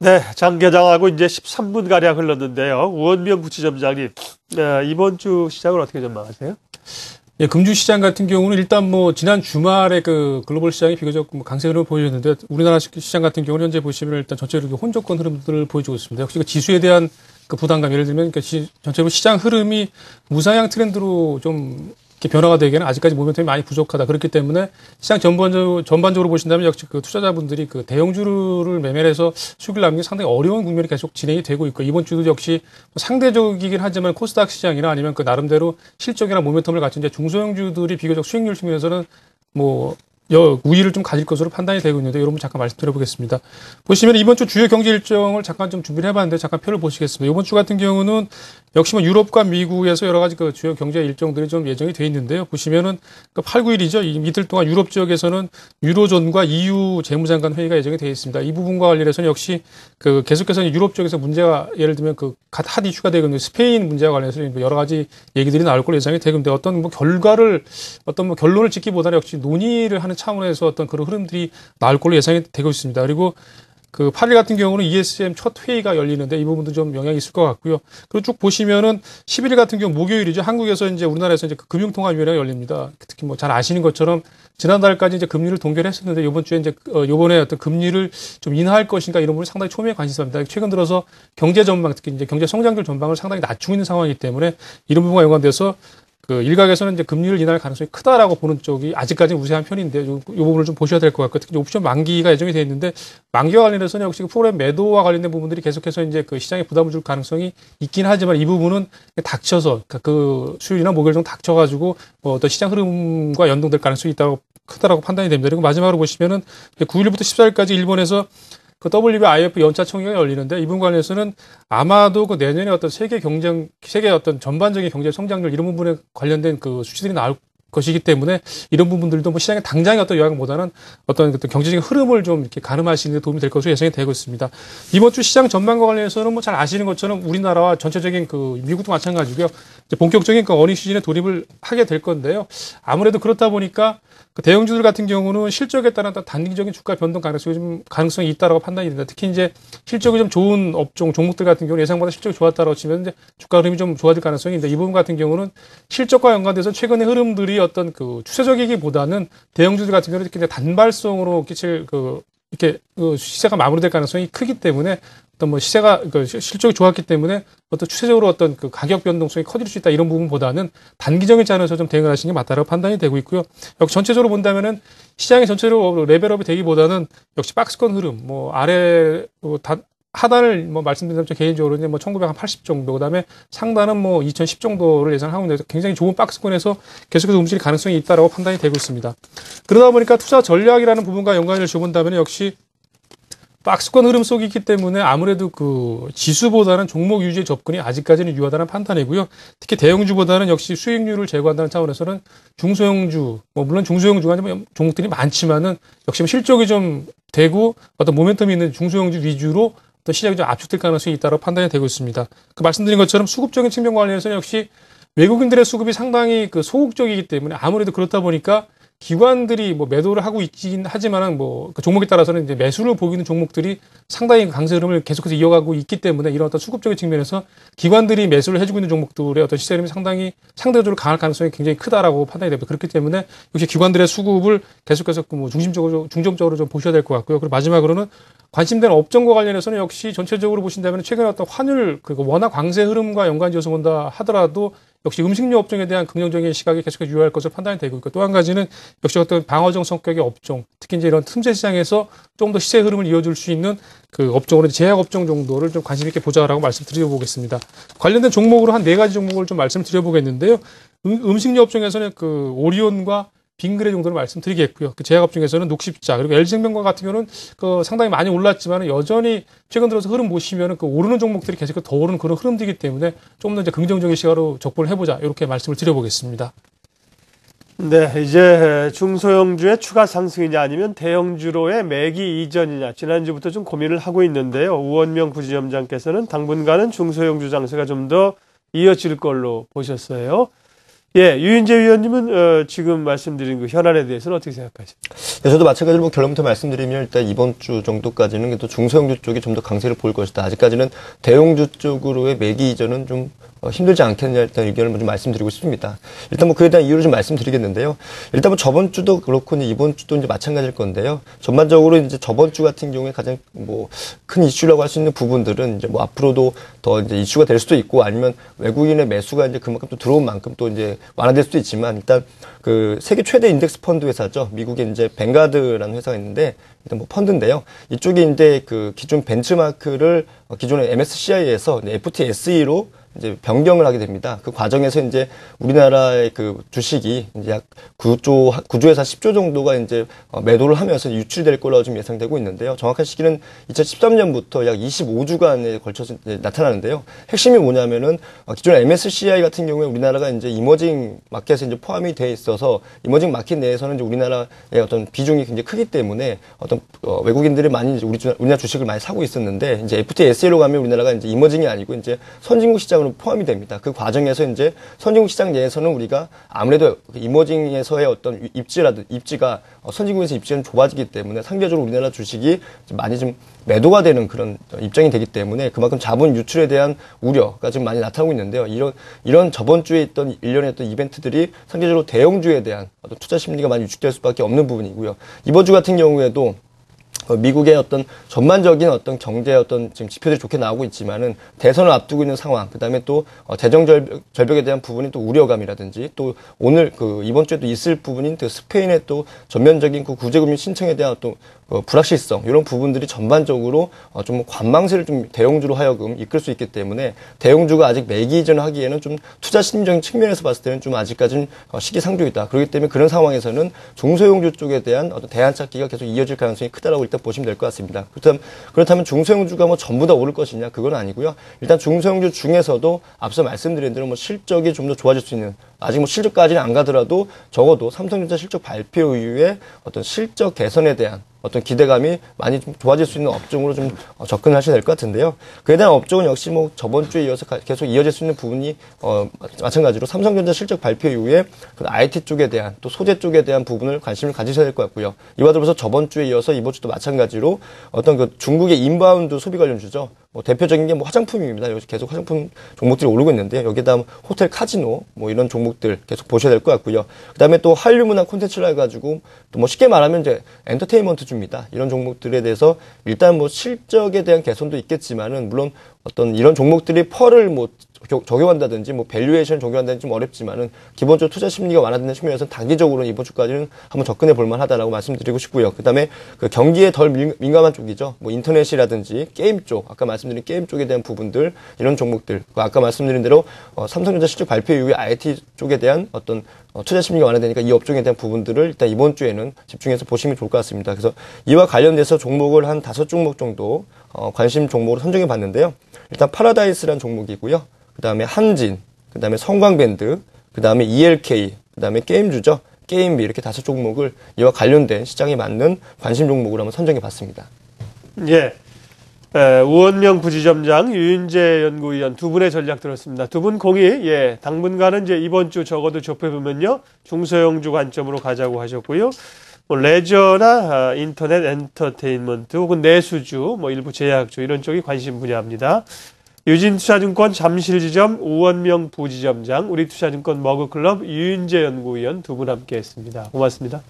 네, 장 개장하고 이제 13분가량 흘렀는데요. 우원명 부지점장님, 이번 주 시장을 어떻게 전망하세요? 예, 금주 시장 같은 경우는 일단 뭐 지난 주말에 그 글로벌 시장이 비교적 강세 흐름을 보여줬는데 우리나라 시장 같은 경우는 현재 보시면 일단 전체적으로 혼조권 흐름들을 보여주고 있습니다. 역시 그 지수에 대한 그 부담감, 예를 들면 전체적으로 시장 흐름이 무상향 트렌드로 좀 이렇게 변화가 되기에는 아직까지 모멘텀이 많이 부족하다. 그렇기 때문에 시장 전반적으로 보신다면 역시 그 투자자분들이 그 대형주를 매매해서 수익을 남기기 상당히 어려운 국면이 계속 진행이 되고 있고, 이번 주도 역시 상대적이긴 하지만 코스닥 시장이나 아니면 그 나름대로 실적이나 모멘텀을 갖춘 이제 중소형주들이 비교적 수익률 측면에서는 뭐 우위를 좀 가질 것으로 판단이 되고 있는데, 여러분 잠깐 말씀드려보겠습니다. 보시면 이번 주 주요 경제 일정을 잠깐 좀 준비를 해봤는데 잠깐 표를 보시겠습니다. 이번 주 같은 경우는 역시 뭐 유럽과 미국에서 여러 가지 그 주요 경제 일정들이 좀 예정이 돼 있는데요. 보시면은 그 8, 9일이죠. 이틀 동안 유럽 지역에서는 유로존과 EU 재무장관 회의가 예정이 되어 있습니다. 이 부분과 관련해서는 역시 그 계속해서 유럽 지역에서 문제가, 예를 들면 그 핫 이슈가 되고 있는 스페인 문제와 관련해서 여러 가지 얘기들이 나올 걸로 예상이 되고 있는데, 어떤 뭐 결론을 짓기보다는 역시 논의를 하는 차원에서 어떤 그런 흐름들이 나올 걸로 예상이 되고 있습니다. 그리고 그 8일 같은 경우는 ESM 첫 회의가 열리는데 이 부분도 좀 영향이 있을 것 같고요. 그리고 쭉 보시면은 11일 같은 경우 목요일이죠. 한국에서 이제 우리나라에서 이제 그 금융통화위원회가 열립니다. 특히 뭐 잘 아시는 것처럼 지난달까지 이제 금리를 동결 했었는데 이번 주에 이제 요번에 어떤 금리를 좀 인하할 것인가 이런 부분이 상당히 초미의 관심사입니다. 최근 들어서 경제 전망, 특히 이제 경제 성장률 전망을 상당히 낮추고 있는 상황이기 때문에 이런 부분과 연관돼서 그 일각에서는 이제 금리를 인하할 가능성이 크다라고 보는 쪽이 아직까지는 우세한 편인데, 이 부분을 좀 보셔야 될 것 같고, 특히 옵션 만기가 예정이 되어 있는데 만기와 관련해서는 역시 그 프로그램 매도와 관련된 부분들이 계속해서 이제 그 시장에 부담을 줄 가능성이 있긴 하지만, 이 부분은 닥쳐서 그 수요일이나 목요일 정도 닥쳐가지고 어떤 시장 흐름과 연동될 가능성이 크다라고 판단이 됩니다. 그리고 마지막으로 보시면은 9일부터 14일까지 일본에서 그 WIF 연차 총회가 열리는데, 이분 관련해서는 아마도 그 내년에 어떤 세계 어떤 전반적인 경제 성장률 이런 부분에 관련된 그 수치들이 나올 것이기 때문에 이런 부분들도 뭐 시장에 당장의 어떤 영향보다는 어떤 경제적인 흐름을 좀 이렇게 가늠하시는 데 도움이 될 것으로 예상이 되고 있습니다. 이번 주 시장 전망과 관련해서는 뭐 잘 아시는 것처럼 우리나라와 전체적인 그 미국도 마찬가지고요. 이제 본격적인 그 어닝 시즌에 돌입을 하게 될 건데요. 아무래도 그렇다 보니까 그 대형주들 같은 경우는 실적에 따른 단기적인 주가 변동 가능성이 있다라고 판단이 됩니다. 특히 이제 실적이 좀 좋은 종목들 같은 경우는 예상보다 실적이 좋았다라고 치면 이제 주가 흐름이 좀 좋아질 가능성이 있는데, 이 부분 같은 경우는 실적과 연관돼서 최근의 흐름들이 어떤 그 추세적이기보다는 대형주들 같은 경우는 특히 단발성으로 이렇게 시세가 마무리될 가능성이 크기 때문에, 어떤 뭐 실적이 좋았기 때문에 어떤 추세적으로 어떤 그 가격 변동성이 커질 수 있다 이런 부분보다는 단기적인 차원에서 좀 대응을 하시는 게 맞다라고 판단이 되고 있고요. 역시 전체적으로 본다면은 시장이 전체적으로 레벨업이 되기보다는 역시 박스권 흐름, 뭐 아래 하단을 뭐 말씀드리면 개인적으로 이제 뭐 1980 정도, 그다음에 상단은 뭐 2010 정도를 예상하고 있는데 굉장히 좋은 박스권에서 계속해서 움직일 가능성이 있다라고 판단이 되고 있습니다. 그러다 보니까 투자 전략이라는 부분과 연관을 줘본다면 역시 박스권 흐름 속에 있기 때문에 아무래도 그 지수보다는 종목 유지의 접근이 아직까지는 유효하다는 판단이고요. 특히 대형주보다는 역시 수익률을 제고한다는 차원에서는 중소형주, 뭐 물론 중소형주가 종목들이 많지만은 역시 실적이 좀 되고 어떤 모멘텀이 있는 중소형주 위주로 또 시장이 좀 압축될 가능성이 있다고 판단이 되고 있습니다. 그 말씀드린 것처럼 수급적인 측면 관련해서는 역시 외국인들의 수급이 상당히 그 소극적이기 때문에 아무래도 그렇다 보니까 기관들이 뭐 매도를 하고 있긴 하지만은 뭐 그 종목에 따라서는 이제 매수를 보이는 종목들이 상당히 강세 흐름을 계속해서 이어가고 있기 때문에 이런 어떤 수급적인 측면에서 기관들이 매수를 해주고 있는 종목들의 어떤 시세 흐름이 상당히 상대적으로 강할 가능성이 굉장히 크다라고 판단이 됩니다. 그렇기 때문에 역시 기관들의 수급을 계속해서 뭐 중점적으로 좀 보셔야 될 것 같고요. 그리고 마지막으로는 관심되는 업종과 관련해서는 역시 전체적으로 보신다면 최근에 어떤 환율 원화 강세 흐름과 연관지어서 본다 하더라도 역시 음식료 업종에 대한 긍정적인 시각이 계속해서 유효할 것으로 판단이 되고 있고, 또 한 가지는 역시 어떤 방어적 성격의 업종, 특히 이제 이런 틈새 시장에서 좀 더 시세 흐름을 이어줄 수 있는 그 업종으로 제약 업종 정도를 좀 관심 있게 보자라고 말씀드려보겠습니다. 관련된 종목으로 한 4가지 종목을 좀 말씀드려보겠는데요. 음식료 업종에서는 그 오리온과 빙그레 정도를 말씀드리겠고요. 그 제약업 중에서는 녹십자, 그리고 LG생명과 같은 경우는 그 상당히 많이 올랐지만 여전히 최근 들어서 흐름 보시면은 그 오르는 종목들이 계속 더 오르는 그런 흐름들이기 때문에 좀 더 이제 긍정적인 시각으로 접근을 해보자, 이렇게 말씀을 드려보겠습니다. 네, 이제 중소형주의 추가 상승이냐 아니면 대형주로의 매기 이전이냐 지난주부터 좀 고민을 하고 있는데요. 우원명 부지점장께서는 당분간은 중소형주 장세가 좀 더 이어질 걸로 보셨어요. 예, 유인재 위원님은 지금 말씀드린 그 현안에 대해서는 어떻게 생각하십니까? 네, 저도 마찬가지로 뭐 결론부터 말씀드리면 일단 이번 주 정도까지는 또 중소형주 쪽이 좀 더 강세를 보일 것이다. 아직까지는 대형주 쪽으로의 매기 이전은 좀 힘들지 않겠냐 일단 의견을 좀 말씀드리고 싶습니다. 일단 뭐 그에 대한 이유를 좀 말씀드리겠는데요. 일단 뭐 저번 주도 그렇고 이번 주도 이제 마찬가지일 건데요. 전반적으로 이제 저번 주 같은 경우에 가장 뭐 큰 이슈라고 할 수 있는 부분들은 이제 뭐 앞으로도 더 이제 이슈가 될 수도 있고 아니면 외국인의 매수가 이제 그만큼 또 들어온 만큼 또 이제 완화될 수도 있지만 일단 그 세계 최대 인덱스 펀드 회사죠. 미국에 이제 뱅가드라는 회사가 있는데 일단 뭐 펀드인데요. 이쪽이 이제 그 기존 벤츠마크를 기존의 MSCI에서 FTSE로 이제 변경을 하게 됩니다. 그 과정에서 이제 우리나라의 그 주식이 이제 약 9조에서 10조 정도가 이제 매도를 하면서 유출될 거라고 좀 예상되고 있는데요. 정확한 시기는 2013년부터 약 25주간에 걸쳐서 이제 나타나는데요. 핵심이 뭐냐면은 기존 MSCI 같은 경우에 우리나라가 이제 이머징 마켓에 이제 포함이 돼 있어서 이머징 마켓 내에서는 이제 우리나라의 어떤 비중이 굉장히 크기 때문에 어떤 외국인들이 많이 이제 우리나라 주식을 많이 사고 있었는데 이제 FTSE로 가면 우리나라가 이제 이머징이 아니고 이제 선진국 시장 포함이 됩니다. 그 과정에서 이제 선진국 시장 내에서는 우리가 아무래도 이머징에서의 어떤 입지가 선진국에서 입지는 좁아지기 때문에 상대적으로 우리나라 주식이 많이 좀 매도가 되는 그런 입장이 되기 때문에 그만큼 자본 유출에 대한 우려가 좀 많이 나타나고 있는데요. 이런 저번 주에 있던 일련의 어떤 이벤트들이 상대적으로 대형주에 대한 어떤 투자 심리가 많이 위축될 수밖에 없는 부분이고요. 이번 주 같은 경우에도 미국의 어떤 전반적인 어떤 경제 어떤 지금 지표들이 좋게 나오고 있지만은 대선을 앞두고 있는 상황, 그다음에 또 재정 절벽에 대한 부분이 또 우려감이라든지 또 오늘 그 이번 주에도 있을 부분인 그 스페인의 또 전면적인 그 구제금리 신청에 대한 또 불확실성 이런 부분들이 전반적으로 좀 관망세를 좀 대형주로 하여금 이끌 수 있기 때문에 대형주가 아직 매기 이전하기에는 좀 투자 심리적인 측면에서 봤을 때는 좀 아직까지는 시기상조이다. 그렇기 때문에 그런 상황에서는 중소형주 쪽에 대한 어떤 대안 찾기가 계속 이어질 가능성이 크다라고 일단 보시면 될 것 같습니다. 그렇다면 중소형주가 뭐 전부 다 오를 것이냐 그건 아니고요. 일단 중소형주 중에서도 앞서 말씀드린 대로 뭐 실적이 좀 더 좋아질 수 있는 아직 뭐 실적까지는 안 가더라도 적어도 삼성전자 실적 발표 이후에 어떤 실적 개선에 대한 어떤 기대감이 많이 좀 좋아질 수 있는 업종으로 좀 접근하셔야 될 것 같은데요. 그에 대한 업종은 역시 뭐 저번 주에 이어서 계속 이어질 수 있는 부분이 마찬가지로 삼성전자 실적 발표 이후에 그 IT 쪽에 대한 또 소재 쪽에 대한 부분을 관심을 가지셔야 될 것 같고요. 이와 더불어서 저번 주에 이어서 이번 주도 마찬가지로 어떤 그 중국의 인바운드 소비 관련주죠. 뭐 대표적인 게 뭐 화장품입니다. 여기 계속 화장품 종목들이 오르고 있는데 여기다 호텔, 카지노 뭐 이런 종목들 계속 보셔야 될 것 같고요. 그다음에 또 한류 문화 콘텐츠를 해가지고 또 뭐 쉽게 말하면 이제 엔터테인먼트주입니다. 이런 종목들에 대해서 일단 뭐 실적에 대한 개선도 있겠지만은 물론 어떤 이런 종목들이 펄을 뭐 적용한다든지 뭐 밸류에이션 적용한다든지 좀 어렵지만은 기본적으로 투자 심리가 완화되는 측면에서 단기적으로는 이번 주까지는 한번 접근해 볼 만하다라고 말씀드리고 싶고요. 그다음에 그 경기에 덜 민감한 쪽이죠. 뭐 인터넷이라든지 게임 쪽, 아까 말씀드린 게임 쪽에 대한 부분들 이런 종목들, 아까 말씀드린 대로 삼성전자 실적 발표 이후에 IT 쪽에 대한 어떤 투자 심리가 완화되니까 이 업종에 대한 부분들을 일단 이번 주에는 집중해서 보시면 좋을 것 같습니다. 그래서 이와 관련돼서 종목을 한 5종목 정도 관심 종목으로 선정해 봤는데요. 일단 파라다이스라는 종목이고요. 그 다음에 한진, 그 다음에 성광밴드, 그 다음에 ELK, 그 다음에 게임주죠. 게임비 이렇게 5종목을 이와 관련된 시장에 맞는 관심 종목으로 한번 선정해 봤습니다. 예. 우원명 부지점장, 유인재 연구위원 두 분의 전략 들었습니다. 두 분 공이, 당분간은 이제 이번 주 적어도 접해보면요, 중소형주 관점으로 가자고 하셨고요. 뭐 레저나 인터넷 엔터테인먼트 혹은 내수주, 뭐 일부 제약주 이런 쪽이 관심 분야입니다. 유진투자증권 잠실지점 우원명 부지점장, 우리투자증권 머그클럽 유인재 연구위원 두 분 함께했습니다. 고맙습니다.